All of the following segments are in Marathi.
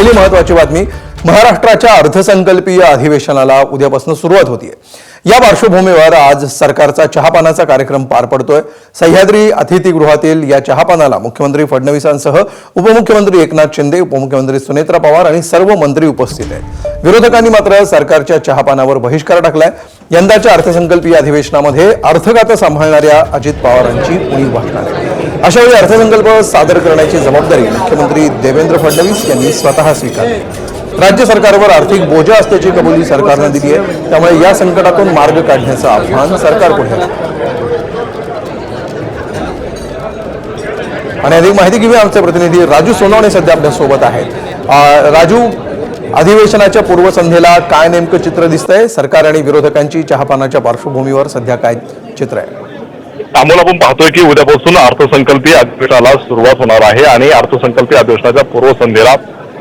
पहिली महत्त्वाची बातमी, महाराष्ट्राच्या अर्थसंकल्पीय अधिवेशनाला उद्यापासून सुरुवात होतीये। या पार्श्वभूमीवर आज सरकारचा चहापानाचा कार्यक्रम पार पडतोय। सह्याद्री अतिथीगृहातील या चहापानाला मुख्यमंत्री फडणवीसांसह उपमुख्यमंत्री एकनाथ शिंदे, उपमुख्यमंत्री सुनेत्रा पवार आणि सर्व मंत्री उपस्थित आहेत। विरोधकांनी मात्र सरकारच्या चहापानावर बहिष्कार टाकलाय। यंदाच्या अर्थसंकल्पीय अधिवेशनामध्ये अर्थखातं सांभाळणाऱ्या अजित पवारांची उणीव भासणार आहे। अशावेळी अर्थसंकल्प सादर करण्याची जबाबदारी मुख्यमंत्री देवेंद्र फडणवीस यांनी स्वतः स्वीकारली। राज्य सरकारवर आर्थिक बोजा असल्याची कबुली सरकारने दिली आहे, त्यामुळे या संकटातून मार्ग काढण्याचं आव्हान सरकारपुढे आहे। आणि अधिक माहिती घेऊया, आमचे प्रतिनिधी राजू सोनवणे सध्या आपल्या सोबत आहेत। राजू, अधिवेशनाच्या पूर्वसंध्येला काय नेमकं चित्र दिसतंय? सरकार आणि विरोधकांची चहापानाच्या पार्श्वभूमीवर सध्या काय चित्र आहे? अमोल, आपण पाहतोय की उद्यापासून अर्थसंकल्पीय अधिवेशनाला सुरुवात होणार आहे आणि अर्थसंकल्पीय अधिवेशनाच्या पूर्वसंध्येला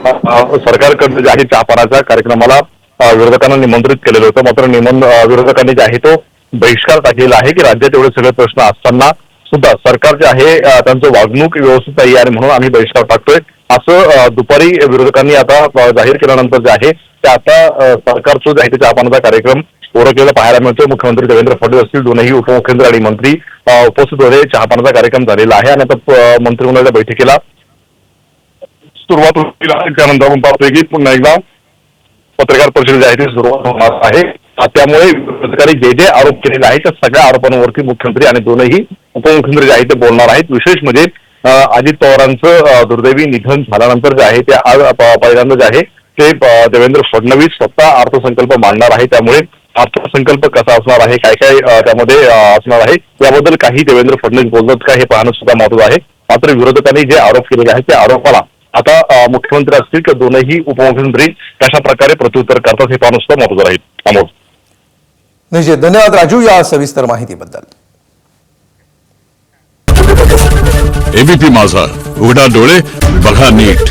सरकारकडे जे आहे चहापानाच्या कार्यक्रमाला विरोधकांना निमंत्रित केलेलं होतं। मात्र विरोधकांनी जे आहे तो बहिष्कार टाकलेला आहे की राज्यात एवढे सगळे प्रश्न असताना सुद्धा सरकार जे आहे त्यांचं वागणूक व्यवस्थित आहे आणि म्हणून आम्ही बहिष्कार टाकतोय, असं दुपारी विरोधकांनी आता जाहीर केल्यानंतर जे आहे ते आता सरकारचं जे आहे ते चहापानाचा कार्यक्रम ओळखलेला पाहायला मिळतोय। मुख्यमंत्री देवेंद्र फडणवीस असतील, दोनही उपमुख्यमंत्री आणि मंत्री उपस्थित होते। चहापानाचा कार्यक्रम झालेला आहे आणि आता मंत्रिमंडळाच्या बैठकीला सुरुवात होईल। त्यानंतर आपण पाहतोय की पुन्हा एकदा पत्रकार परिषद जी आहे ती सुरुवात होणार आहे। त्यामुळे विरोधकांनी जे जे आरोप केलेले आहेत त्या सगळ्या आरोपांवरती मुख्यमंत्री आणि दोनही उपमुख्यमंत्री जे आहे ते बोलणार आहेत। विशेष म्हणजे अजित पवारांचं दुर्दैवी निधन झाल्यानंतर जे आहे ते पहिल्यांदा जे आहे ते देवेंद्र फडणवीस स्वतः अर्थसंकल्प मांडणार आहे। त्यामुळे अर्थसंकल्प कसा असणार आहे, काय काय त्यामध्ये असणार आहे, याबद्दल काही देवेंद्र फडणवीस बोलतात का हे पाहणं सुद्धा महत्त्वाचं आहे। मात्र विरोधकांनी जे आरोप केलेले आहेत त्या आरोपाला आता मुख्यमंत्री असतील किंवा दोनही उपमुख्यमंत्री कशा प्रकारे प्रत्युत्तर करतात हे पाहणं सुद्धा महत्त्वाचं राहील। अमोल, निश्चित धन्यवाद राजू या सविस्तर माहितीबद्दल। एबीपी माझा, उघडा डोळे बघा नीट।